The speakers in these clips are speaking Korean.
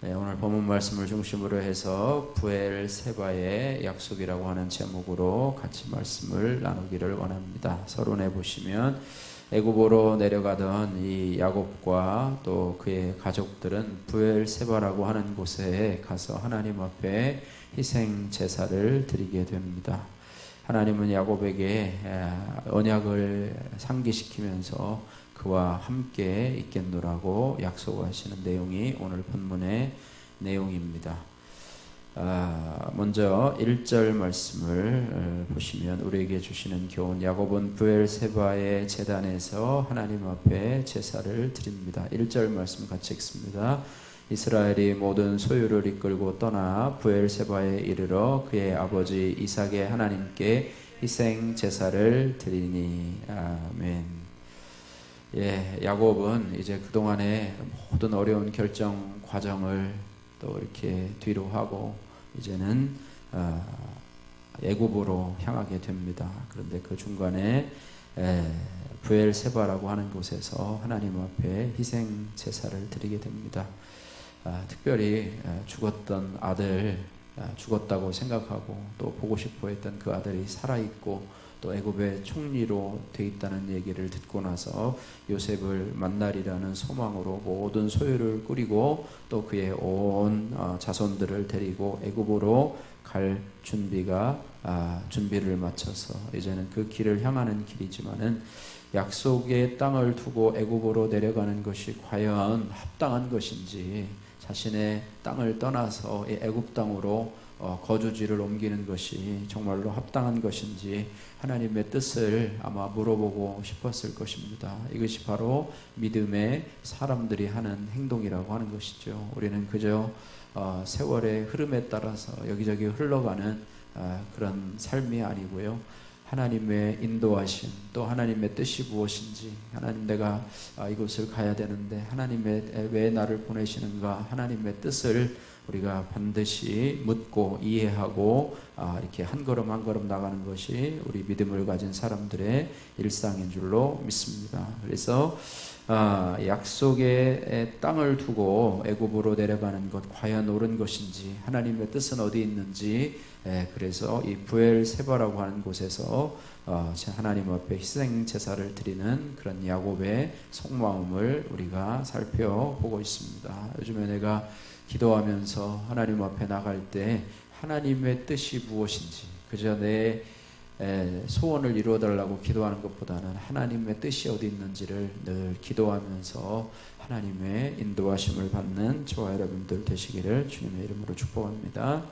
네, 오늘 본문 말씀을 중심으로 해서 부엘세바의 약속이라고 하는 제목으로 같이 말씀을 나누기를 원합니다. 서론에 보시면 애굽으로 내려가던 이 야곱과 또 그의 가족들은 부엘세바라고 하는 곳에 가서 하나님 앞에 희생 제사를 드리게 됩니다. 하나님은 야곱에게 언약을 상기시키면서 그와 함께 있겠노라고 약속하시는 내용이 오늘 본문의 내용입니다. 먼저 1절 말씀을 보시면 우리에게 주시는 교훈, 야곱은 부엘세바의 제단에서 하나님 앞에 제사를 드립니다. 1절 말씀 같이 읽습니다. 이스라엘이 모든 소유를 이끌고 떠나 부엘세바에 이르러 그의 아버지 이삭의 하나님께 희생 제사를 드리니. 아멘. 야곱은 이제 그동안의 모든 어려운 결정 과정을 또 이렇게 뒤로 하고 이제는 애굽으로 향하게 됩니다. 그런데 그 중간에 부엘세바라고 하는 곳에서 하나님 앞에 희생 제사를 드리게 됩니다. 특별히 죽었던 아들, 죽었다고 생각하고 또 보고 싶어 했던 그 아들이 살아있고 또 애굽의 총리로 돼 있다는 얘기를 듣고 나서 요셉을 만나리라는 소망으로 모든 소유를 꾸리고 또 그의 온 자손들을 데리고 애굽으로 갈 준비를 마쳐서 이제는 그 길을 향하는 길이지만은 약속의 땅을 두고 애굽으로 내려가는 것이 과연 합당한 것인지, 자신의 땅을 떠나서 애굽 땅으로 거주지를 옮기는 것이 정말로 합당한 것인지 하나님의 뜻을 아마 물어보고 싶었을 것입니다. 이것이 바로 믿음의 사람들이 하는 행동이라고 하는 것이죠. 우리는 그저 세월의 흐름에 따라서 여기저기 흘러가는 그런 삶이 아니고요. 하나님의 인도하심, 또 하나님의 뜻이 무엇인지, 하나님 내가 이곳을 가야 되는데 하나님의 왜 나를 보내시는가, 하나님의 뜻을 우리가 반드시 묻고 이해하고 이렇게 한 걸음 한 걸음 나가는 것이 우리 믿음을 가진 사람들의 일상인 줄로 믿습니다. 그래서 약속의 땅을 두고 애굽으로 내려가는 것 과연 옳은 것인지, 하나님의 뜻은 어디 있는지, 그래서 이 부엘세바라고 하는 곳에서 하나님 앞에 희생 제사를 드리는 그런 야곱의 속마음을 우리가 살펴보고 있습니다. 요즘에 내가 기도하면서 하나님 앞에 나갈 때 하나님의 뜻이 무엇인지, 그저 내 소원을 이루어달라고 기도하는 것보다는 하나님의 뜻이 어디 있는지를 늘 기도하면서 하나님의 인도하심을 받는 저와 여러분들 되시기를 주님의 이름으로 축복합니다.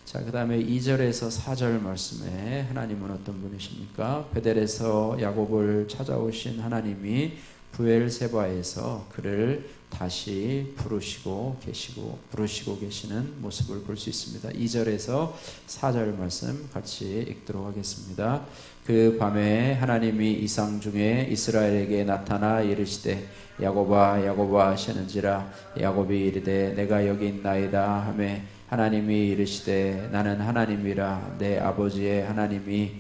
자, 그 다음에 2절에서 4절 말씀에 하나님은 어떤 분이십니까? 베델에서 야곱을 찾아오신 하나님이 부엘세바에서 그를 다시 부르시고 계시는 모습을 볼 수 있습니다. 2절에서 4절 말씀 같이 읽도록 하겠습니다. 그 밤에 하나님이 이상 중에 이스라엘에게 나타나 이르시되 야곱아 야곱아 하시는지라. 야곱이 이르되 내가 여기 있나이다 하매 하나님이 이르시되 나는 하나님이라. 내 아버지의 하나님이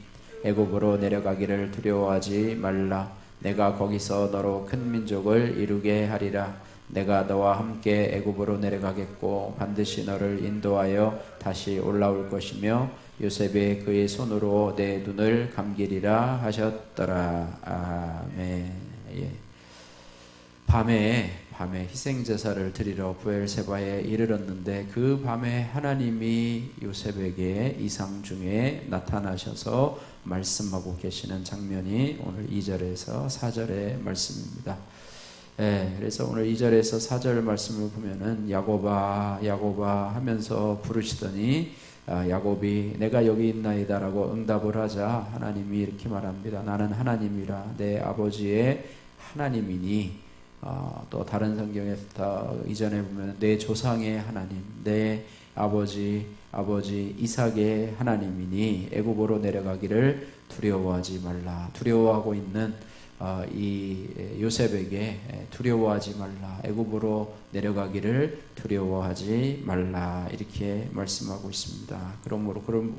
애굽으로 내려가기를 두려워하지 말라. 내가 거기서 너로 큰 민족을 이루게 하리라. 내가 너와 함께 애굽으로 내려가겠고 반드시 너를 인도하여 다시 올라올 것이며 요셉이 그의 손으로 내 눈을 감기리라 하셨더라. 아멘. 밤에 희생제사를 드리러 부엘세바에 이르렀는데 그 밤에 하나님이 요셉에게 이상 중에 나타나셔서 말씀하고 계시는 장면이 오늘 2절에서 4절의 말씀입니다. 그래서 오늘 2절에서 4절 말씀을 보면은 야곱아 야곱아 하면서 부르시더니 야곱이 내가 여기 있나이다 라고 응답을 하자 하나님이 이렇게 말합니다. 나는 하나님이라. 내 아버지의 하나님이니. 또 다른 성경에 이전에 보면 내 조상의 하나님, 내 아버지 이삭의 하나님이니 애굽으로 내려가기를 두려워하지 말라. 두려워하고 있는 이 요셉에게 두려워하지 말라. 애굽으로 내려가기를 두려워하지 말라. 이렇게 말씀하고 있습니다.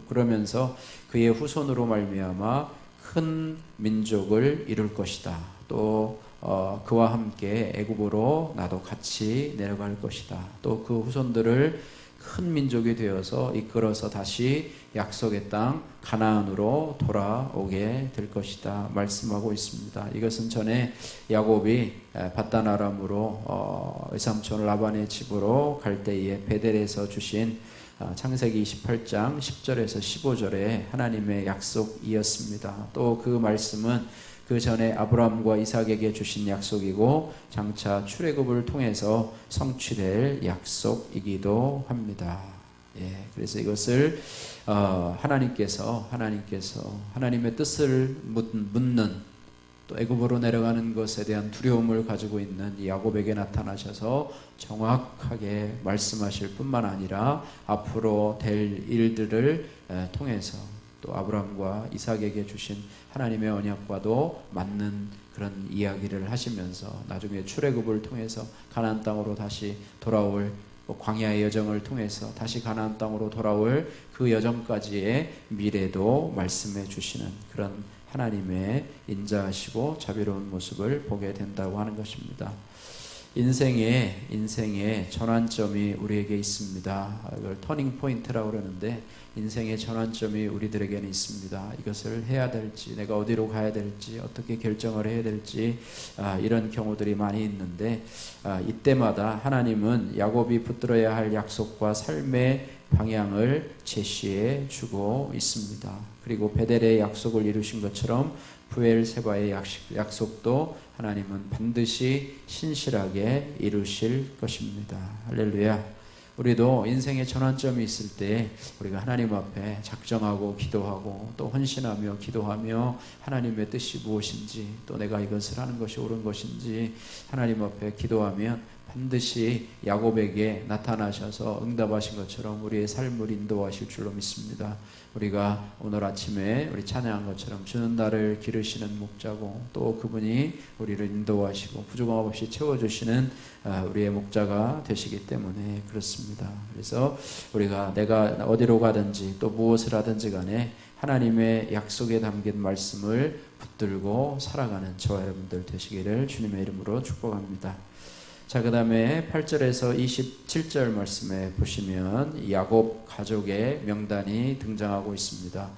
그러면서 그의 후손으로 말미암아 큰 민족을 이룰 것이다. 또 그와 함께 애굽으로 나도 같이 내려갈 것이다. 또 그 후손들을 큰 민족이 되어서 이끌어서 다시 약속의 땅 가나안으로 돌아오게 될 것이다 말씀하고 있습니다. 이것은 전에 야곱이 밧단 아람으로 외삼촌 라반의 집으로 갈 때에 베델에서 주신 창세기 28장 10절에서 15절의 하나님의 약속이었습니다. 또 그 말씀은 그 전에 아브라함과 이삭에게 주신 약속이고 장차 출애굽을 통해서 성취될 약속이기도 합니다. 그래서 이것을 하나님께서 하나님의 뜻을 묻는 또 애굽으로 내려가는 것에 대한 두려움을 가지고 있는 야곱에게 나타나셔서 정확하게 말씀하실 뿐만 아니라 앞으로 될 일들을 통해서 또 아브라함과 이삭에게 주신 하나님의 언약과도 맞는 그런 이야기를 하시면서 나중에 출애굽을 통해서 가나안 땅으로 다시 돌아올 광야의 여정을 통해서 다시 가나안 땅으로 돌아올 그 여정까지의 미래도 말씀해 주시는 그런 하나님의 인자하시고 자비로운 모습을 보게 된다고 하는 것입니다. 인생의 전환점이 우리에게 있습니다. 이걸 터닝 포인트라고 그러는데 인생의 전환점이 우리들에게는 있습니다. 이것을 해야 될지, 내가 어디로 가야 될지, 어떻게 결정을 해야 될지 이런 경우들이 많이 있는데 이때마다 하나님은 야곱이 붙들어야 할 약속과 삶의 방향을 제시해 주고 있습니다. 그리고 베델의 약속을 이루신 것처럼 브엘세바의 약속도 하나님은 반드시 신실하게 이루실 것입니다. 할렐루야. 우리도 인생의 전환점이 있을 때 우리가 하나님 앞에 작정하고 기도하고 또 헌신하며 기도하며 하나님의 뜻이 무엇인지 또 내가 이것을 하는 것이 옳은 것인지 하나님 앞에 기도하면 반드시 야곱에게 나타나셔서 응답하신 것처럼 우리의 삶을 인도하실 줄로 믿습니다. 우리가 오늘 아침에 우리 찬양한 것처럼 주는 나를 기르시는 목자고 또 그분이 우리를 인도하시고 부족함 없이 채워주시는 우리의 목자가 되시기 때문에 그렇습니다. 그래서 우리가 내가 어디로 가든지 또 무엇을 하든지 간에 하나님의 약속에 담긴 말씀을 붙들고 살아가는 저와 여러분들 되시기를 주님의 이름으로 축복합니다. 자, 그 다음에 8절에서 27절 말씀에 보시면 야곱 가족의 명단이 등장하고 있습니다.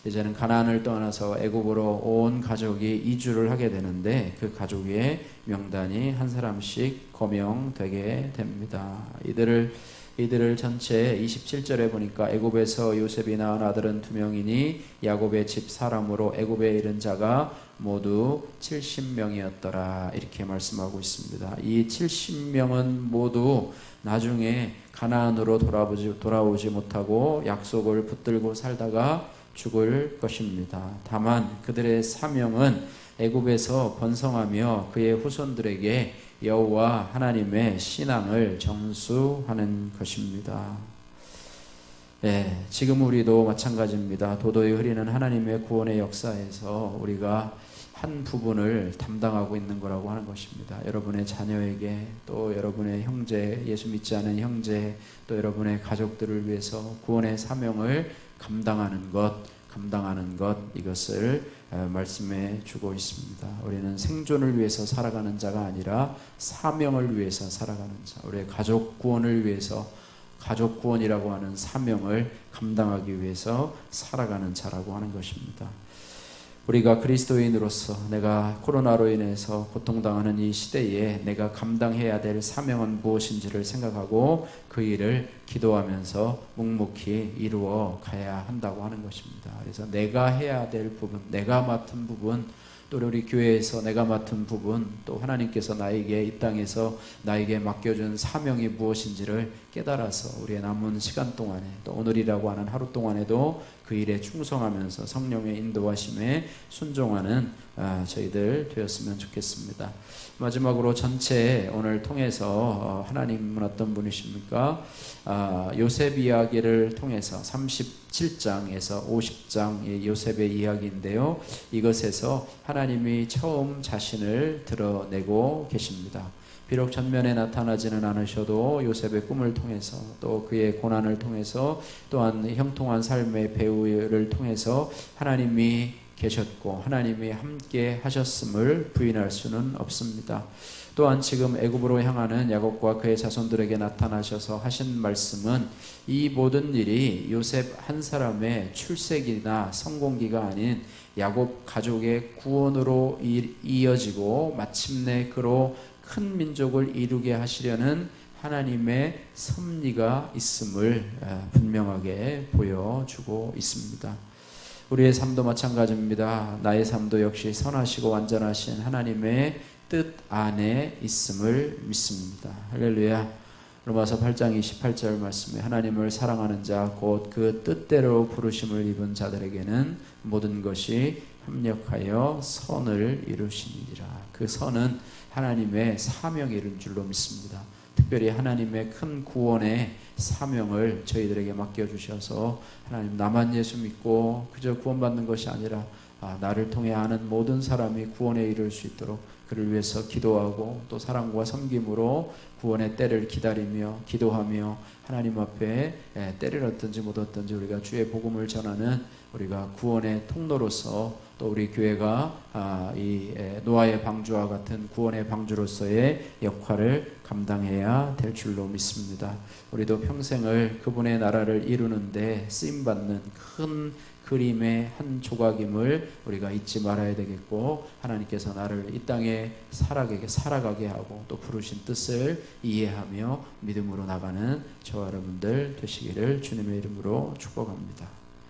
이제는 가나안을 떠나서 애굽으로 온 가족이 이주를 하게 되는데 그 가족의 명단이 한 사람씩 거명되게 됩니다. 이들을 전체 27절에 보니까 애굽에서 요셉이 낳은 아들은 2명이니 야곱의 집 사람으로 애굽에 이른 자가 모두 70명이었더라 이렇게 말씀하고 있습니다. 이 70명은 모두 나중에 가나안으로 돌아오지 못하고 약속을 붙들고 살다가 죽을 것입니다. 다만 그들의 사명은 애굽에서 번성하며 그의 후손들에게 여호와 하나님의 신앙을 전수하는 것입니다. 지금 우리도 마찬가지입니다. 도도히 흐리는 하나님의 구원의 역사에서 우리가 한 부분을 담당하고 있는 거라고 하는 것입니다. 여러분의 자녀에게 또 여러분의 형제, 예수 믿지 않은 형제, 또 여러분의 가족들을 위해서 구원의 사명을 감당하는 것 이것을 말씀해 주고 있습니다. 우리는 생존을 위해서 살아가는 자가 아니라 사명을 위해서 살아가는 자, 우리의 가족 구원을 위해서 가족 구원이라고 하는 사명을 감당하기 위해서 살아가는 자라고 하는 것입니다. 우리가 그리스도인으로서 내가 코로나로 인해서 고통당하는 이 시대에 내가 감당해야 될 사명은 무엇인지를 생각하고 그 일을 기도하면서 묵묵히 이루어 가야 한다고 하는 것입니다. 그래서 내가 해야 될 부분, 내가 맡은 부분, 또 우리 교회에서 내가 맡은 부분, 또 하나님께서 나에게 이 땅에서 나에게 맡겨준 사명이 무엇인지를 깨달아서 우리의 남은 시간 동안에 또 오늘이라고 하는 하루 동안에도 그 일에 충성하면서 성령의 인도하심에 순종하는 저희들 되었으면 좋겠습니다. 마지막으로 전체 오늘 통해서 하나님은 어떤 분이십니까? 요셉 이야기를 통해서 37장에서 50장의 요셉의 이야기인데요. 이것에서 하나님이 처음 자신을 드러내고 계십니다. 비록 전면에 나타나지는 않으셔도 요셉의 꿈을 통해서 또 그의 고난을 통해서 또한 형통한 삶의 배우를 통해서 하나님이 계셨고 하나님이 함께 하셨음을 부인할 수는 없습니다. 또한 지금 애굽으로 향하는 야곱과 그의 자손들에게 나타나셔서 하신 말씀은 이 모든 일이 요셉 한 사람의 출세기나 성공기가 아닌 야곱 가족의 구원으로 이어지고 마침내 그로 큰 민족을 이루게 하시려는 하나님의 섭리가 있음을 분명하게 보여주고 있습니다. 우리의 삶도 마찬가지입니다. 나의 삶도 역시 선하시고 완전하신 하나님의 뜻 안에 있음을 믿습니다. 할렐루야. 로마서 8장 28절 말씀에 하나님을 사랑하는 자 곧 그 뜻대로 부르심을 입은 자들에게는 모든 것이 협력하여 선을 이루시니라. 그 선은 하나님의 사명이 이룬 줄로 믿습니다. 특별히 하나님의 큰 구원의 사명을 저희들에게 맡겨주셔서 하나님 나만 예수 믿고 그저 구원받는 것이 아니라 나를 통해 아는 모든 사람이 구원에 이를 수 있도록 그를 위해서 기도하고 또 사랑과 섬김으로 구원의 때를 기다리며 기도하며 하나님 앞에 때를 얻든지 못 얻든지 우리가 주의 복음을 전하는 우리가 구원의 통로로서 또 우리 교회가 이 노아의 방주와 같은 구원의 방주로서의 역할을 감당해야 될 줄로 믿습니다. 우리도 평생을 그분의 나라를 이루는데 쓰임받는 큰 그림의 한 조각임을 우리가 잊지 말아야 되겠고 하나님께서 나를 이 땅에 살아가게 하고 또 부르신 뜻을 이해하며 믿음으로 나가는 저와 여러분들 되시기를 주님의 이름으로 축복합니다.